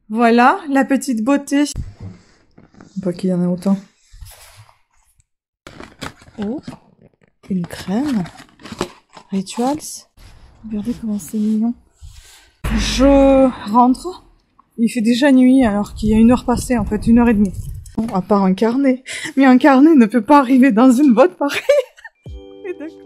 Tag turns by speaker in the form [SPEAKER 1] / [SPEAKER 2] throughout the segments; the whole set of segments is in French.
[SPEAKER 1] Voilà, la petite beauté. Pas qu'il y en a autant. Oh, une crème. Rituals. Regardez comment c'est mignon. Je rentre. Il fait déjà nuit alors qu'il y a 1 heure passée, en fait, 1 heure et demie. Bon, à part un carnet. Mais un carnet ne peut pas arriver dans une boîte pareille. Et d'accord.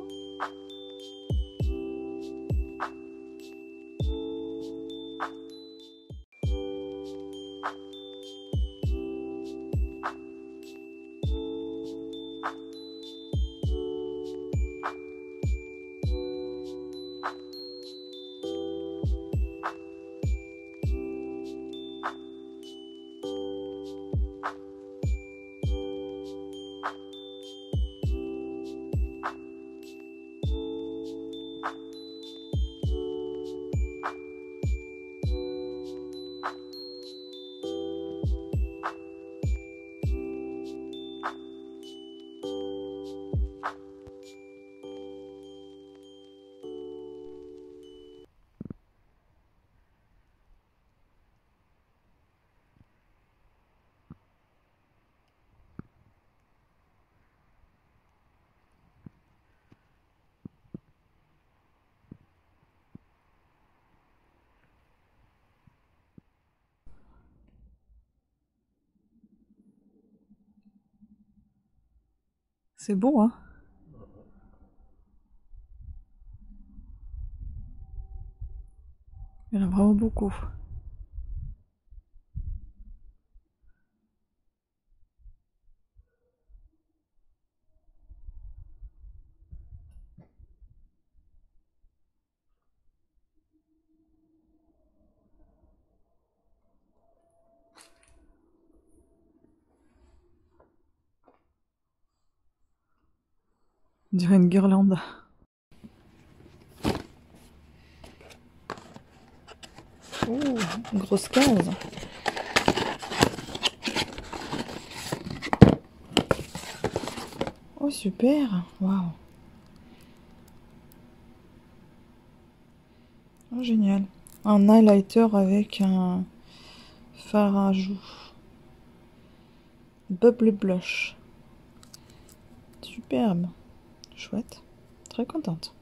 [SPEAKER 1] C'est beau, hein? Il y en a vraiment beaucoup. On dirait une guirlande. Oh, une grosse case. Oh, super. Waouh. Oh, génial. Un highlighter avec un fard à joues. Bubble blush. Superbe. Chouette. Très contente.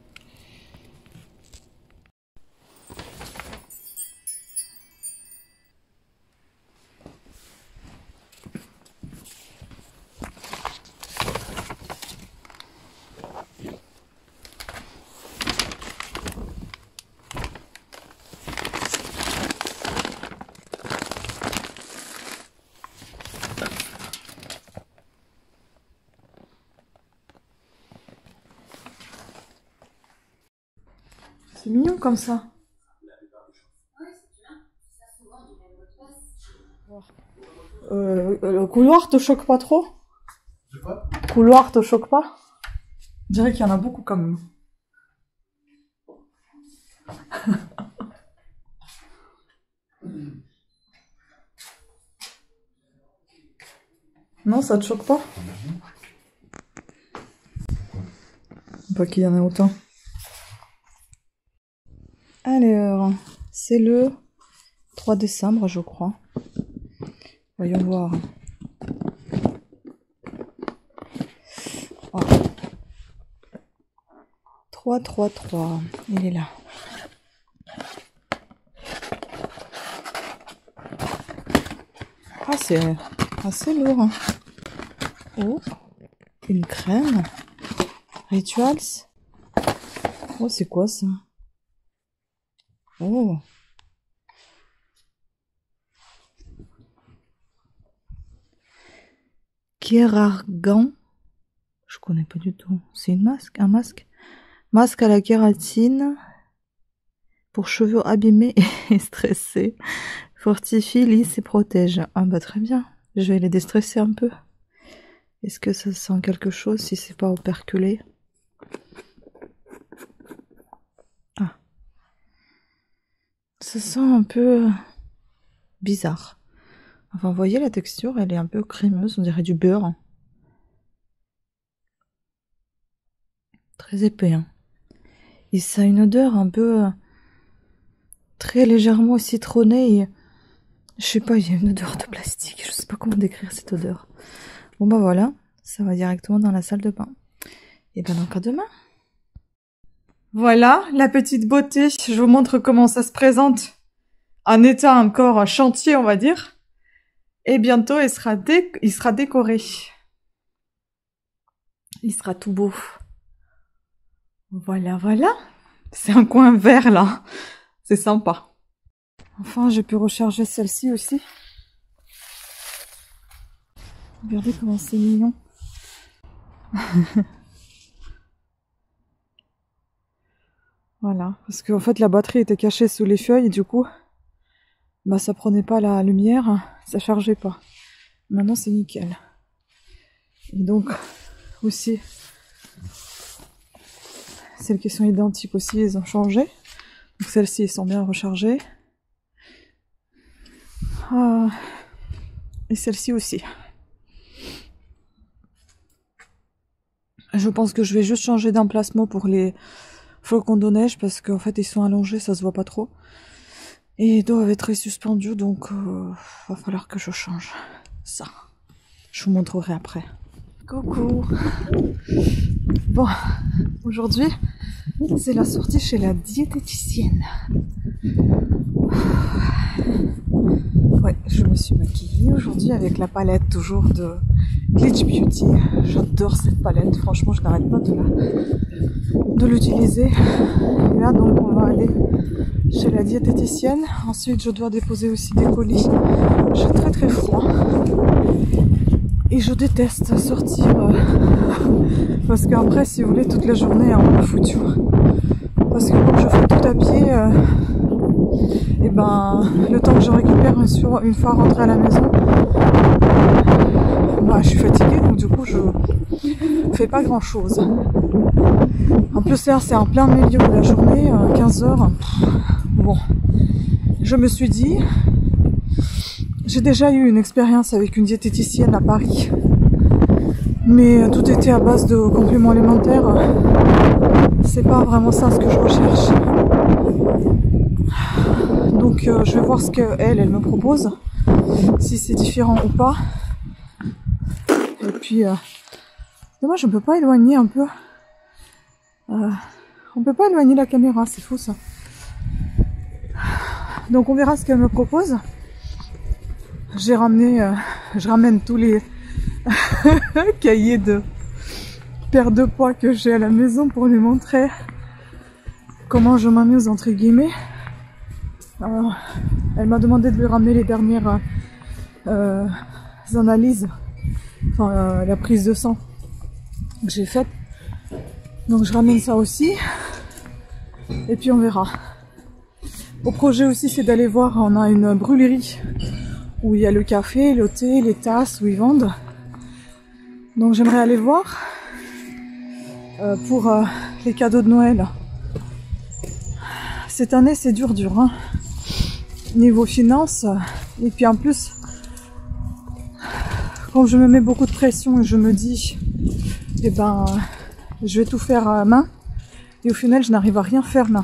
[SPEAKER 1] C'est mignon comme ça. Le couloir te choque pas trop? Le couloir te choque pas? Je dirais qu'il y en a beaucoup quand même. Non, ça te choque pas? Pas qu'il y en a autant. Alors, c'est le 3 décembre, je crois. Voyons voir. Oh. 3, 3, 3. Il est là. Ah, c'est assez lourd. Hein. Oh, une crème. Rituals. Oh, c'est quoi ça? Oh. Kérargan. Je connais pas du tout. C'est une masque, un masque. Masque à la kératine. Pour cheveux abîmés et stressés. Fortifie, lisse et protège. Ah bah très bien. Je vais les déstresser un peu. Est-ce que ça sent quelque chose si c'est pas operculé? Ah. Ça sent un peu bizarre. Enfin, vous voyez la texture, elle est un peu crémeuse, on dirait du beurre. Très épais. Hein. Et ça a une odeur un peu très légèrement citronnée Je sais pas, il y a une odeur de plastique. Je sais pas comment décrire cette odeur. Bon bah voilà, ça va directement dans la salle de bain. Et ben donc à demain. Voilà, la petite beauté. Je vous montre comment ça se présente. En état encore chantier, on va dire. Et bientôt, il sera décoré. Il sera tout beau. Voilà, voilà. C'est un coin vert, là. C'est sympa. Enfin, j'ai pu recharger celle-ci aussi. Regardez comment c'est mignon. Voilà, parce qu'en fait la batterie était cachée sous les feuilles et du coup, bah ça prenait pas la lumière, ça chargeait pas. Maintenant c'est nickel. Et donc aussi, celles qui sont identiques aussi, ils ont changé. Donc celles-ci, elles sont bien rechargées. Et celle-ci aussi. Je pense que je vais juste changer d'emplacement pour les flocons de neige parce qu'en fait ils sont allongés, ça se voit pas trop. Et ils doivent être suspendus, donc va falloir que je change ça. Je vous montrerai après. Coucou. Bon, aujourd'hui c'est la sortie chez la diététicienne. Ouais, je me suis maquillée aujourd'hui avec la palette toujours de Glitch Beauty. J'adore cette palette, franchement je n'arrête pas de l'utiliser. Et là donc on va aller chez la diététicienne. Ensuite je dois déposer aussi des colis. J'ai très très froid. Et je déteste sortir parce qu'après si vous voulez toute la journée on est foutu. Parce que comme je fais tout à pied, et ben le temps que je récupère une fois rentrée à la maison, bah, je suis fatiguée donc du coup je fais pas grand chose. En plus là c'est en plein milieu de la journée, 15h. Bon, je me suis dit, j'ai déjà eu une expérience avec une diététicienne à Paris, mais tout était à base de compléments alimentaires. C'est pas vraiment ça ce que je recherche. Donc je vais voir ce qu'elle me propose, si c'est différent ou pas. Et puis, dommage, on peut pas éloigner un peu. On peut pas éloigner la caméra, c'est fou ça. Donc on verra ce qu'elle me propose. Je ramène tous les cahiers de perte de poids que j'ai à la maison pour lui montrer comment je m'amuse entre guillemets. Elle m'a demandé de lui ramener les dernières analyses, enfin la prise de sang que j'ai faite. Donc je ramène ça aussi. Et puis on verra. Au projet aussi c'est d'aller voir, on a une brûlerie où il y a le café, le thé, les tasses où ils vendent. Donc j'aimerais aller voir pour les cadeaux de Noël. Cette année c'est dur hein. Niveau finance, et puis en plus quand je me mets beaucoup de pression et je me dis eh ben je vais tout faire à main et au final je n'arrive à rien faire main.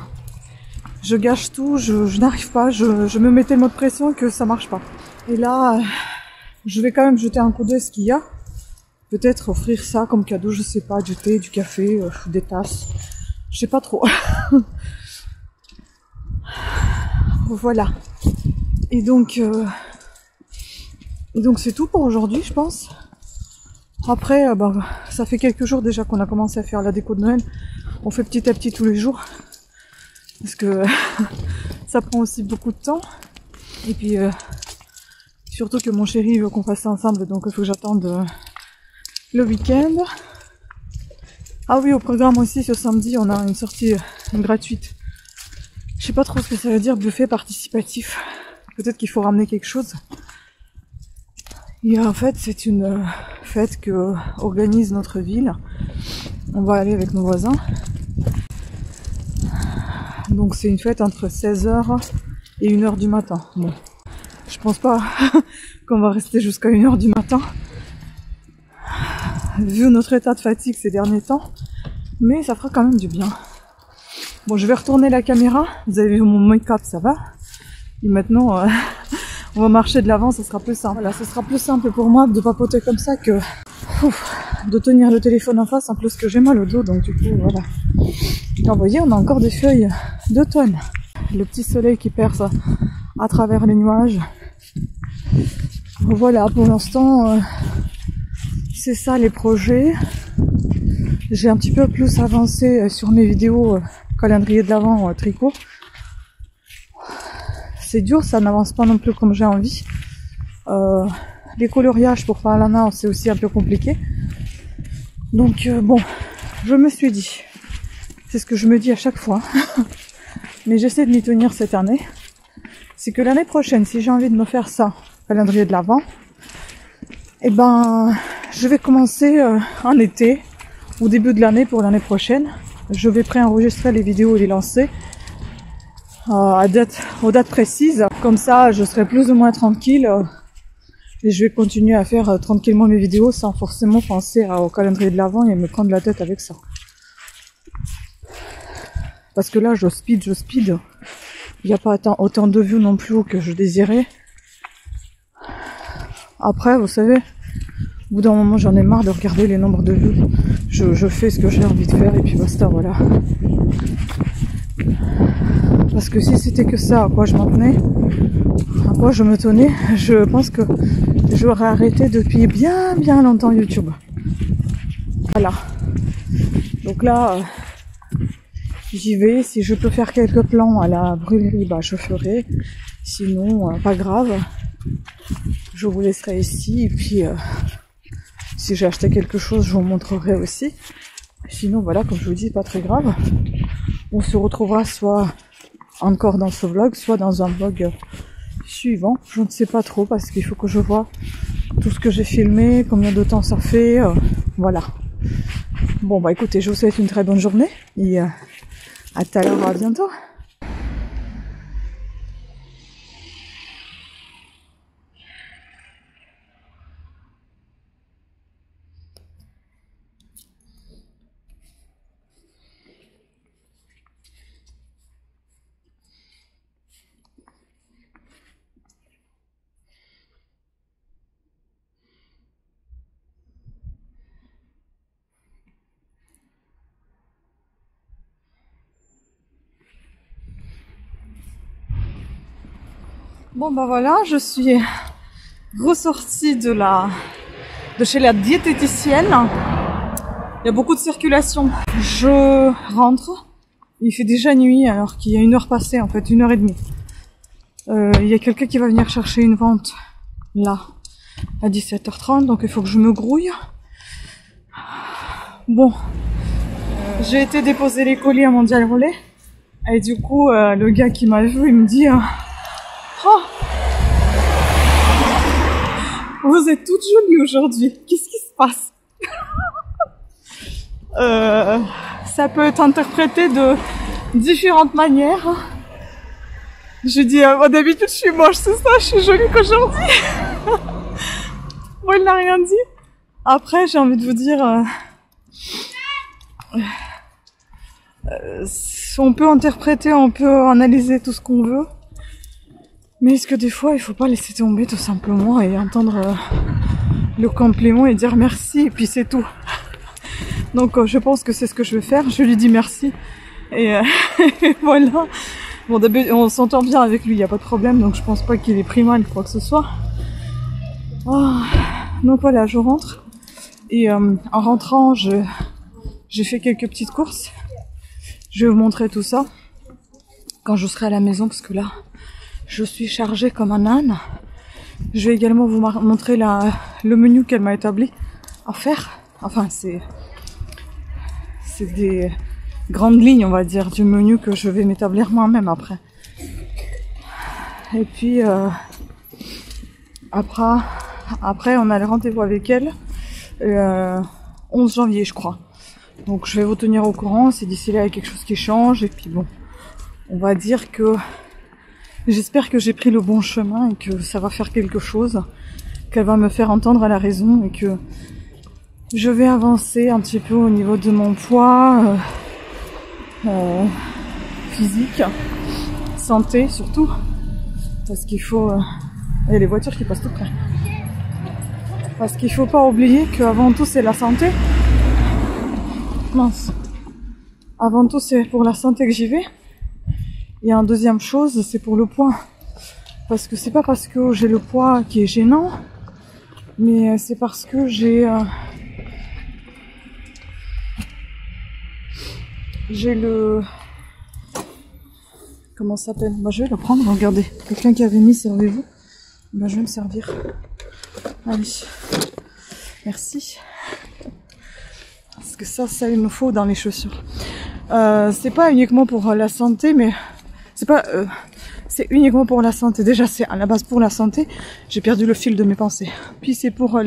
[SPEAKER 1] Je gâche tout, je n'arrive pas, je me mets tellement de pression que ça marche pas. Et là je vais quand même jeter un coup d'œil ce qu'il y a. Peut-être offrir ça comme cadeau, je sais pas, du thé, du café, des tasses. Je sais pas trop. Voilà. Et donc c'est tout pour aujourd'hui, je pense. Après, ça fait quelques jours déjà qu'on a commencé à faire la déco de Noël. On fait petit à petit tous les jours. Parce que ça prend aussi beaucoup de temps. Et puis, surtout que mon chéri veut qu'on fasse ça ensemble, donc il faut que j'attende le week-end. Ah oui, au programme aussi, ce samedi, on a une sortie gratuite. Je sais pas trop ce que ça veut dire, buffet participatif. Peut-être qu'il faut ramener quelque chose. Et en fait, c'est une fête que organise notre ville. On va aller avec nos voisins. Donc c'est une fête entre 16h et 1h du matin. Bon, je pense pas qu'on va rester jusqu'à 1h du matin. Vu notre état de fatigue ces derniers temps. Mais ça fera quand même du bien. Bon, je vais retourner la caméra. Vous avez vu mon make-up, ça va. Et maintenant, on va marcher de l'avant, ça sera plus simple. Voilà, ce sera plus simple pour moi de papoter comme ça que de tenir le téléphone en face, en plus que j'ai mal au dos, donc du coup, voilà. Alors, vous voyez, on a encore des feuilles d'automne. Le petit soleil qui perce à travers les nuages. Voilà, pour l'instant, c'est ça les projets. J'ai un petit peu plus avancé sur mes vidéos calendrier de l'Avent tricot. C'est dur, ça n'avance pas non plus comme j'ai envie. Les coloriages pour faire l'ana, c'est aussi un peu compliqué. Donc bon, je me suis dit, c'est ce que je me dis à chaque fois, mais j'essaie de m'y tenir cette année. C'est que l'année prochaine, si j'ai envie de me faire ça, calendrier de l'Avent, eh ben, je vais commencer en été, au début de l'année pour l'année prochaine. Je vais préenregistrer les vidéos et les lancer aux dates précises. Comme ça, je serai plus ou moins tranquille et je vais continuer à faire tranquillement mes vidéos sans forcément penser au calendrier de l'Avent et me prendre la tête avec ça. Parce que là, je speed. Il n'y a pas autant de vues non plus que je désirais. Après, vous savez, au bout d'un moment, j'en ai marre de regarder les nombres de vues. Je fais ce que j'ai envie de faire et puis basta, voilà. Parce que si c'était que ça à quoi je m'en tenais, à quoi je me tenais, je pense que j'aurais arrêté depuis bien longtemps YouTube. Voilà. Donc là, j'y vais. Si je peux faire quelques plans à la brûlerie, bah je ferai. Sinon, pas grave. Je vous laisserai ici. Et puis, si j'ai acheté quelque chose, je vous montrerai aussi. Sinon, voilà, comme je vous dis, pas très grave. On se retrouvera soit encore dans ce vlog, soit dans un vlog suivant. Je ne sais pas trop parce qu'il faut que je vois tout ce que j'ai filmé, combien de temps ça fait, voilà. Bon bah écoutez, je vous souhaite une très bonne journée et à tout à l'heure, à bientôt. Bon bah voilà, je suis ressortie de chez la diététicienne. Il y a beaucoup de circulation. Je rentre. Il fait déjà nuit alors qu'il y a 1 heure passée, en fait 1h30. Il y a quelqu'un qui va venir chercher une vente là à 17h30, donc il faut que je me grouille. Bon, j'ai été déposer les colis à Mondial Relais et du coup le gars qui m'a vu, il me dit oh, vous êtes toute jolie aujourd'hui, qu'est-ce qui se passe? Ça peut être interprété de différentes manières. Je dis, d'habitude je suis moche, c'est ça, je suis jolie qu'aujourd'hui. Bon, il n'a rien dit. Après, j'ai envie de vous dire, on peut interpréter, on peut analyser tout ce qu'on veut. Mais est-ce que des fois, il faut pas laisser tomber tout simplement et entendre le compliment et dire merci et puis c'est tout. Donc je pense que c'est ce que je vais faire. Je lui dis merci et voilà. Bon, d'habitude on s'entend bien avec lui, il y a pas de problème, donc je pense pas qu'il ait pris mal quoi que ce soit. Oh. Donc voilà, je rentre et en rentrant, j'ai fait quelques petites courses. Je vais vous montrer tout ça quand je serai à la maison parce que là, je suis chargée comme un âne. Je vais également vous montrer le menu qu'elle m'a établi à faire. Enfin, c'est des grandes lignes, on va dire, du menu que je vais m'établir moi-même après. Et puis, après, on a le rendez-vous avec elle, 11 janvier, je crois. Donc, je vais vous tenir au courant si d'ici là, il y a quelque chose qui change. Et puis, bon, on va dire que j'espère que j'ai pris le bon chemin et que ça va faire quelque chose, qu'elle va me faire entendre à la raison et que je vais avancer un petit peu au niveau de mon poids physique, santé surtout, parce qu'il faut Et les voitures qui passent tout près. Parce qu'il faut pas oublier qu'avant tout c'est la santé. Mince. Avant tout c'est pour la santé que j'y vais. Et une deuxième chose, c'est pour le poids. Parce que c'est pas parce que j'ai le poids qui est gênant, mais c'est parce que j'ai le... Comment ça s'appelle? Bah je vais le prendre, regardez. Quelqu'un qui avait mis, servez-vous. Bah je vais me servir. Allez. Merci. Parce que ça il nous faut dans les chaussures. C'est pas uniquement pour la santé, mais c'est uniquement pour la santé. Déjà, c'est à la base pour la santé. J'ai perdu le fil de mes pensées. Puis c'est pour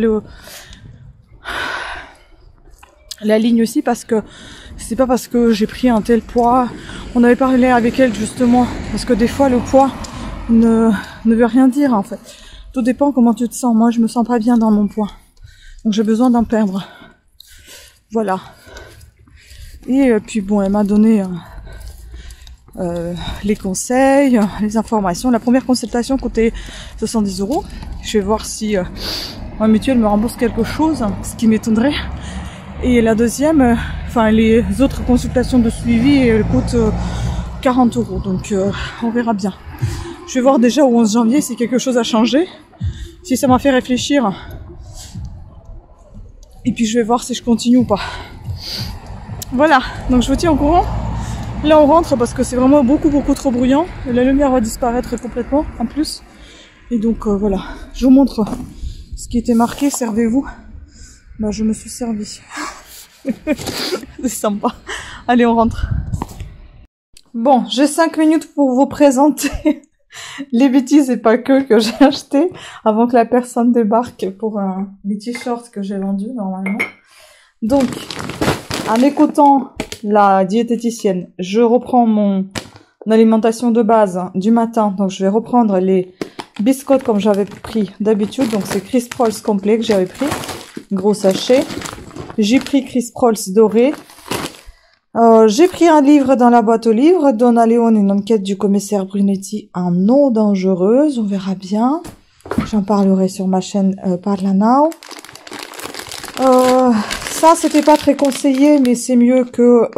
[SPEAKER 1] la ligne aussi, parce que c'est pas parce que j'ai pris un tel poids. On avait parlé avec elle justement, parce que des fois le poids ne veut rien dire en fait. Tout dépend comment tu te sens. Moi, je me sens pas bien dans mon poids, donc j'ai besoin d'en perdre. Voilà. Et puis bon, elle m'a donné les conseils, les informations. La première consultation coûtait 70 €. Je vais voir si ma mutuelle me rembourse quelque chose, ce qui m'étonnerait. Et la deuxième, enfin les autres consultations de suivi, elles coûtent 40 €. Donc on verra bien. Je vais voir déjà au 11 janvier si quelque chose a changé, si ça m'a fait réfléchir. Et puis je vais voir si je continue ou pas. Voilà, donc je vous tiens au courant. Là on rentre parce que c'est vraiment beaucoup trop bruyant. La lumière va disparaître complètement en plus. Et donc voilà, je vous montre ce qui était marqué, servez-vous. Bah je me suis servi. C'est sympa. Allez, on rentre. Bon, j'ai 5 minutes pour vous présenter les bêtises et pas que j'ai acheté avant que la personne débarque pour les t-shirts que j'ai vendus normalement. Donc, en écoutant la diététicienne, je reprends mon alimentation de base du matin. Donc, je vais reprendre les biscottes comme j'avais pris d'habitude. Donc, c'est Crisp Rolls complet que j'avais pris. Gros sachet. J'ai pris Crisp Rolls doré. J'ai pris un livre dans la boîte aux livres. Donna Leone, une enquête du commissaire Brunetti en eau dangereuse. On verra bien. J'en parlerai sur ma chaîne Parla Now. Ça, c'était pas très conseillé, mais c'est mieux que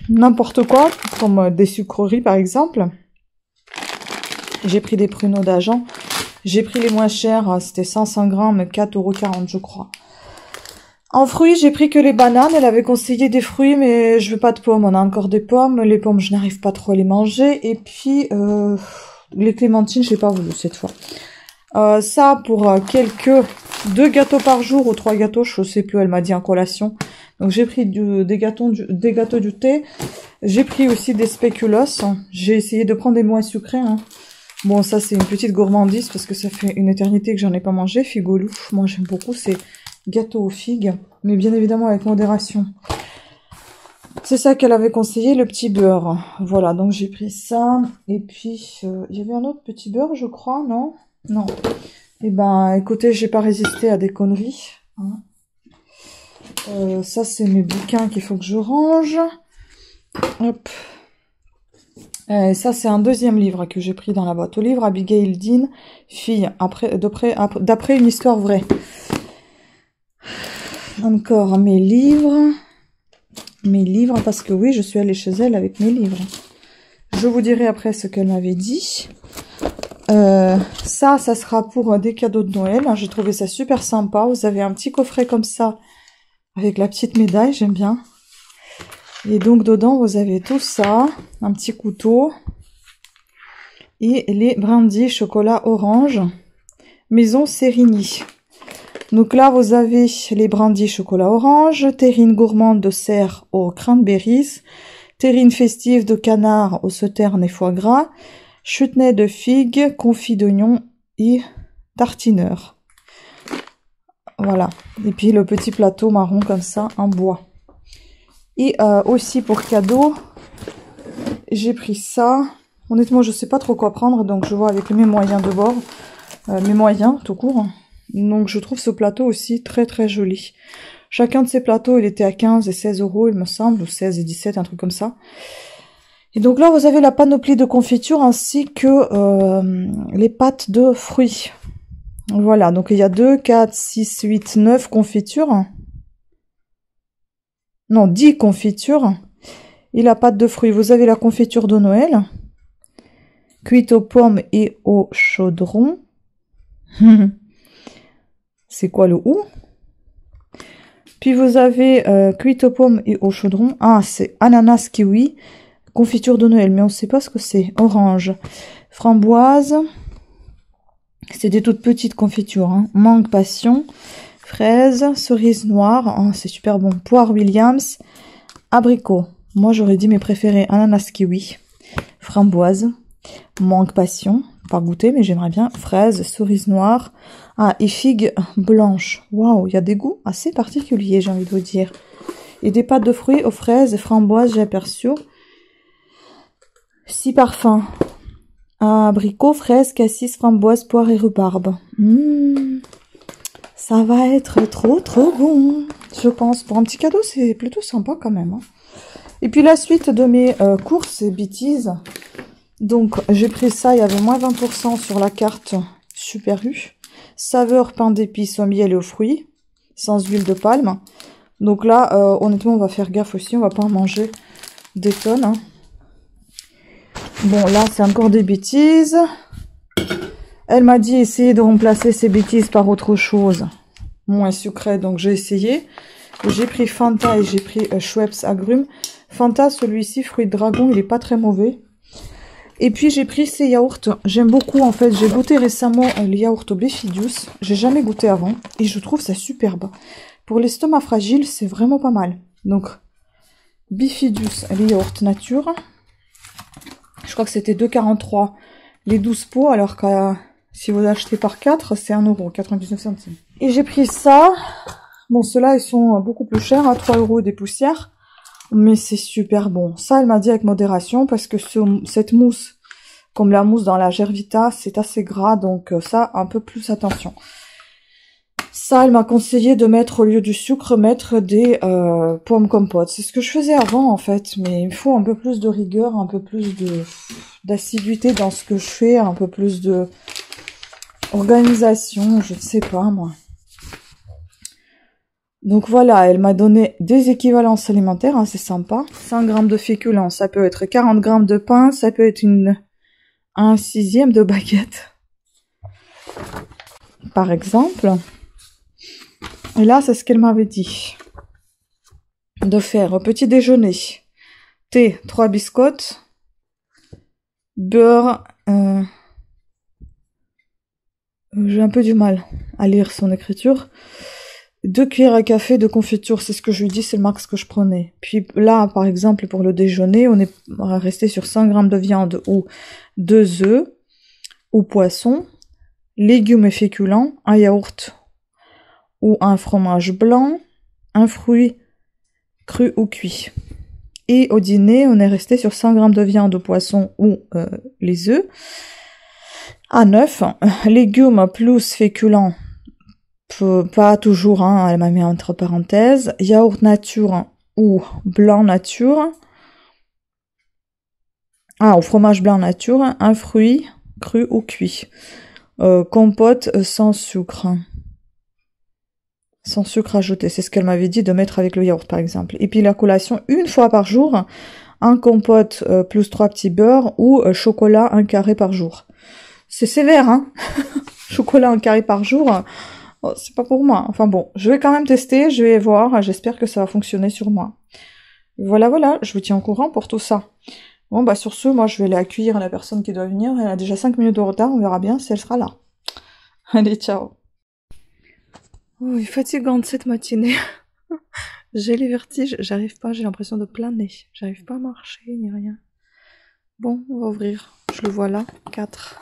[SPEAKER 1] n'importe quoi, comme des sucreries par exemple. J'ai pris des pruneaux d'Agen. J'ai pris les moins chers, c'était 500 grammes, 4,40 € je crois. En fruits, j'ai pris que les bananes. Elle avait conseillé des fruits, mais je veux pas de pommes. On a encore des pommes. Les pommes, je n'arrive pas trop à les manger. Et puis, les clémentines, je n'ai pas voulu cette fois. Ça, pour quelques 2 gâteaux par jour ou 3 gâteaux, je sais plus, elle m'a dit en collation. Donc, j'ai pris des gâteaux du thé. J'ai pris aussi des spéculoos. J'ai essayé de prendre des moins sucrés. Hein. Bon, ça, c'est une petite gourmandise parce que ça fait une éternité que j'en ai pas mangé. Figolou, moi, j'aime beaucoup. C'est gâteau aux figues, mais bien évidemment avec modération. C'est ça qu'elle avait conseillé, le petit beurre. Voilà, donc j'ai pris ça. Et puis, il y avait un autre petit beurre, je crois, non? Non. Eh ben, écoutez, j'ai pas résisté à des conneries. Hein. Ça, c'est mes bouquins qu'il faut que je range. Hop. Ça, c'est un deuxième livre que j'ai pris dans la boîte aux livres. Abigail Dean, fille, d'après une histoire vraie. Encore mes livres, parce que oui, je suis allée chez elle avec mes livres. Je vous dirai après ce qu'elle m'avait dit. Ça sera pour des cadeaux de Noël. J'ai trouvé ça super sympa. Vous avez un petit coffret comme ça, avec la petite médaille, j'aime bien. Et donc, dedans, vous avez tout ça, un petit couteau, et les brindilles chocolat orange, maison Sérigny. Donc là, vous avez les brindilles chocolat orange, terrine gourmande de cerf aux cranberries, terrine festive de canard au sauterne et foie gras, chutney de figues, confit d'oignon et tartineur. Voilà. Et puis le petit plateau marron comme ça en bois. Et aussi pour cadeau, j'ai pris ça. Honnêtement, je sais pas trop quoi prendre, donc je vois avec mes moyens de bord, mes moyens tout court. Donc je trouve ce plateau aussi très joli. Chacun de ces plateaux, il était à 15 et 16 €, il me semble, ou 16 et 17, un truc comme ça. Et donc là, vous avez la panoplie de confiture ainsi que les pâtes de fruits. Voilà, donc il y a 2, 4, 6, 8, 9 confitures. Non, 10 confitures. Et la pâte de fruits, vous avez la confiture de Noël, cuite aux pommes et au chaudron. C'est quoi le ou? Puis vous avez cuite aux pommes et au chaudron. Ah, c'est ananas kiwi, confiture de Noël, mais on ne sait pas ce que c'est. Orange, framboise, c'est des toutes petites confitures. Hein. Mangue passion, fraise, cerise noire, oh, c'est super bon. Poire Williams, abricot. Moi j'aurais dit mes préférés, ananas kiwi, framboise, mangue passion, pas goûter mais j'aimerais bien, fraise, cerise noire, ah et figue blanche. Waouh, il y a des goûts assez particuliers, j'ai envie de vous dire. Et des pâtes de fruits aux fraises et framboises, j'ai aperçu. 6 parfums. Abricot, fraise, cassis, framboise, poire et rhubarbe. Ça va être trop bon, je pense. Pour un petit cadeau, c'est plutôt sympa quand même. Hein. Et puis la suite de mes courses et bêtises. Donc j'ai pris ça, il y avait moins 20% sur la carte Super U. Saveur pain d'épices au miel et aux fruits, sans huile de palme. Donc là, honnêtement, on va faire gaffe aussi, on va pas en manger des tonnes. Hein. Bon, là, c'est encore des bêtises. Elle m'a dit essayer de remplacer ces bêtises par autre chose moins sucré, donc j'ai essayé. J'ai pris Fanta et j'ai pris Schweppes agrumes. Fanta, celui-ci, fruit de dragon, il est pas très mauvais. Et puis j'ai pris ces yaourts. J'aime beaucoup en fait. J'ai goûté récemment le yaourt au Bifidius. J'ai jamais goûté avant et je trouve ça superbe. Pour l'estomac fragile, c'est vraiment pas mal. Donc Bifidius, les yaourts nature. Je crois que c'était 2,43 les 12 pots, alors que si vous achetez par 4, c'est 1,99 €. Et j'ai pris ça. Bon, ceux-là, ils sont beaucoup plus chers, à 3 € des poussières. Mais c'est super bon. Ça, elle m'a dit avec modération, parce que cette mousse, comme la mousse dans la Gervita, c'est assez gras, donc ça, un peu plus attention. Ça, elle m'a conseillé de mettre, au lieu du sucre, mettre des pommes compotes. C'est ce que je faisais avant, en fait, mais il me faut un peu plus de rigueur, un peu plus d'assiduité dans ce que je fais, un peu plus de organisation, je ne sais pas, moi. Donc voilà, elle m'a donné des équivalences alimentaires, hein, c'est sympa. 5 grammes de féculents, ça peut être 40 grammes de pain, ça peut être un sixième de baguette. Par exemple. Et là, c'est ce qu'elle m'avait dit. De faire au petit déjeuner. Thé, 3 biscottes. Beurre. J'ai un peu du mal à lire son écriture. 2 cuillères à café de confiture, c'est ce que je lui dis, c'est le max que je prenais. Puis là, par exemple, pour le déjeuner, on est resté sur 5 grammes de viande ou 2 œufs ou poisson, légumes et féculents, un yaourt ou un fromage blanc, un fruit cru ou cuit. Et au dîner, on est resté sur 100 grammes de viande ou poisson ou les œufs, à 9, légumes plus féculents, pas toujours, hein, elle m'a mis entre parenthèses, yaourt nature ou blanc nature, au fromage blanc nature, un fruit cru ou cuit, compote sans sucre ajouté, c'est ce qu'elle m'avait dit de mettre avec le yaourt par exemple. Et puis la collation, une fois par jour, un compote plus 3 petits beurres ou chocolat 1 carré par jour. C'est sévère, hein. Chocolat 1 carré par jour, c'est pas pour moi. Enfin bon, je vais quand même tester, je vais voir, j'espère que ça va fonctionner sur moi. Voilà, je vous tiens au courant pour tout ça. Bon, bah sur ce, moi je vais aller accueillir la personne qui doit venir, elle a déjà 5 minutes de retard, on verra bien si elle sera là. Allez, ciao. Oh, il est fatigante cette matinée. J'ai les vertiges, j'arrive pas, j'ai l'impression de planer. J'arrive pas à marcher ni rien. Bon, on va ouvrir. Je le vois là, 4.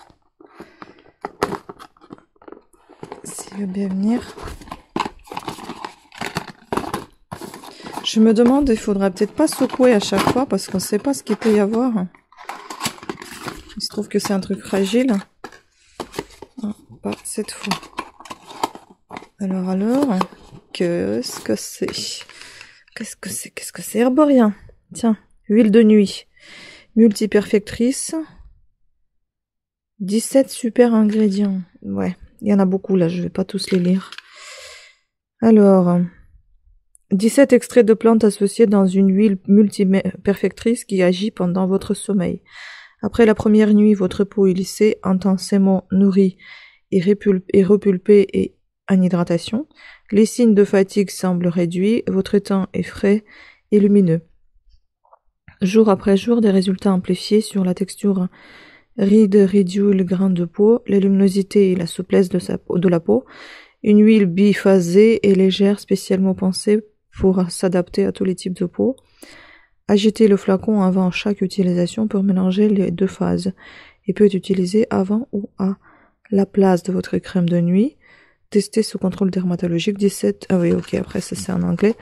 [SPEAKER 1] S'il veut bien venir. Je me demande, il faudra peut-être pas secouer à chaque fois parce qu'on sait pas ce qu'il peut y avoir. Il se trouve que c'est un truc fragile. Ah, pas cette fois. Alors, qu'est-ce que c'est? Qu'est-ce que c'est? Herborien. Tiens, huile de nuit. Multiperfectrice. 17 super ingrédients. Ouais. Il y en a beaucoup là, je vais pas tous les lire. Alors, 17 extraits de plantes associés dans une huile multiperfectrice qui agit pendant votre sommeil. Après la première nuit, votre peau est lissée, intensément nourrie et repulpée et en hydratation. Les signes de fatigue semblent réduits, votre teint est frais et lumineux. Jour après jour, des résultats amplifiés sur la texture ride, ridule, grain de peau, la luminosité et la souplesse de la peau. Une huile biphasée et légère, spécialement pensée pour s'adapter à tous les types de peau. Agitez le flacon avant chaque utilisation pour mélanger les deux phases et peut être utilisé avant ou à la place de votre crème de nuit. Testez sous contrôle dermatologique 17. Ah oui, ok, après ça c'est en anglais.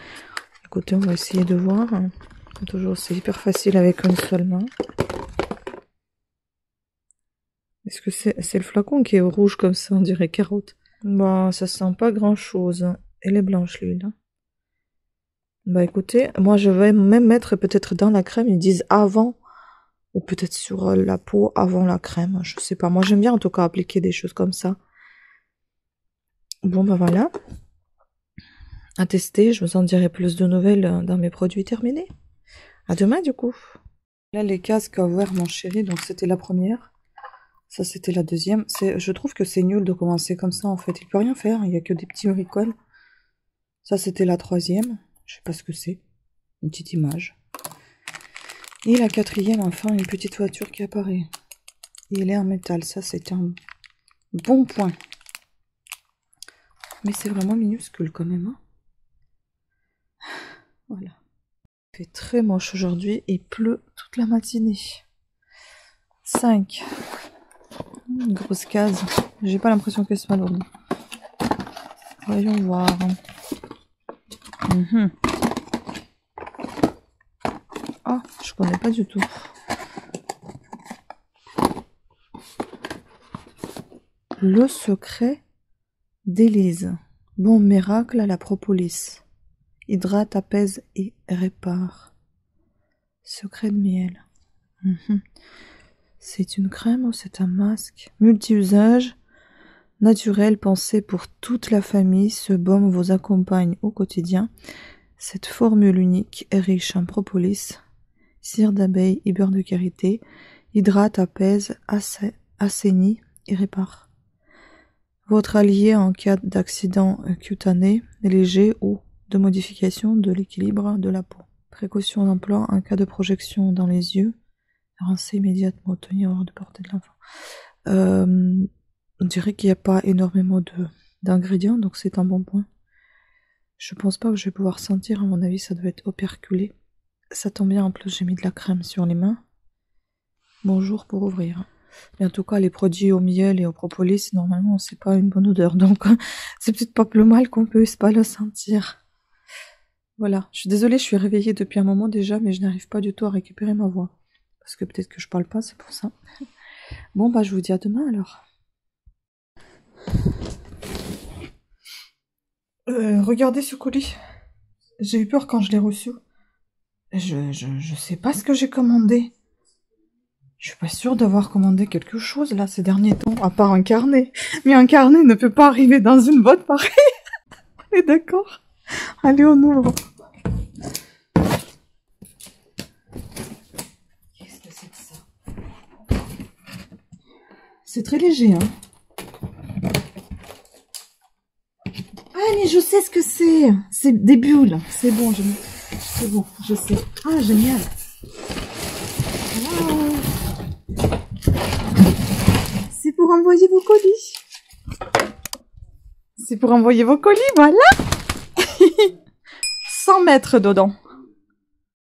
[SPEAKER 1] Écoutez, on va essayer de voir. Comme toujours, c'est hyper facile avec une seule main. Est-ce que c'est le flacon qui est rouge comme ça, on dirait carotte? Bon, ça sent pas grand chose. Elle est blanche l'huile. Bah écoutez, moi je vais même mettre peut-être dans la crème, ils disent avant, ou peut-être sur la peau avant la crème, je sais pas. Moi j'aime bien en tout cas appliquer des choses comme ça. Bon bah voilà. À tester, je vous en dirai plus de nouvelles dans mes produits terminés. À demain du coup. Là les casques à ouvert mon chéri, donc c'était la première. Ça c'était la deuxième. Je trouve que c'est nul de commencer comme ça en fait. Il peut rien faire, il n'y a que des petits bricoles. Ça c'était la troisième. Je sais pas ce que c'est. Une petite image. Et la quatrième, enfin, une petite voiture qui apparaît. Et elle est en métal. Ça, c'est un bon point. Mais c'est vraiment minuscule quand même. Hein, voilà. Il fait très moche aujourd'hui. Il pleut toute la matinée. 5. Une grosse case. J'ai pas l'impression qu'elle soit lourde. Voyons voir. Ah, je connais pas du tout. Le secret d'Élise. Bon miracle à la propolis. Hydrate, apaise et répare. Secret de miel. C'est une crème ou c'est un masque? Multi-usage. Naturel, pensé pour toute la famille. Ce baume vous accompagne au quotidien. Cette formule unique est riche en propolis, cire d'abeille et beurre de karité, hydrate, apaise, assainit et répare. Votre allié en cas d'accident cutané, léger ou de modification de l'équilibre de la peau. Précaution d'emploi en cas de projection dans les yeux. Rincer immédiatement, tenir hors de portée de l'enfant. On dirait qu'il n'y a pas énormément d'ingrédients, donc c'est un bon point. Je pense pas que je vais pouvoir sentir, à mon avis ça doit être operculé. Ça tombe bien, en plus j'ai mis de la crème sur les mains. Bonjour pour ouvrir. Mais en tout cas les produits au miel et au propolis, normalement c'est pas une bonne odeur, donc c'est peut-être pas plus mal qu'on puisse pas le sentir. Voilà, je suis désolée, je suis réveillée depuis un moment déjà, mais je n'arrive pas du tout à récupérer ma voix. Parce que peut-être que je parle pas, c'est pour ça. Bon bah je vous dis à demain alors. Regardez ce colis. J'ai eu peur quand je l'ai reçu. Je sais pas ce que j'ai commandé. Je suis pas sûre d'avoir commandé quelque chose là ces derniers temps, à part un carnet. Mais un carnet ne peut pas arriver dans une boîte pareille. On est d'accord? Allez, on ouvre. Qu'est-ce que c'est que ça? C'est très léger, hein. Ah, mais je sais ce que c'est. C'est des bulles. C'est bon, je sais. Ah, génial. Wow. C'est pour envoyer vos colis. C'est pour envoyer vos colis, voilà. 100 mètres dedans.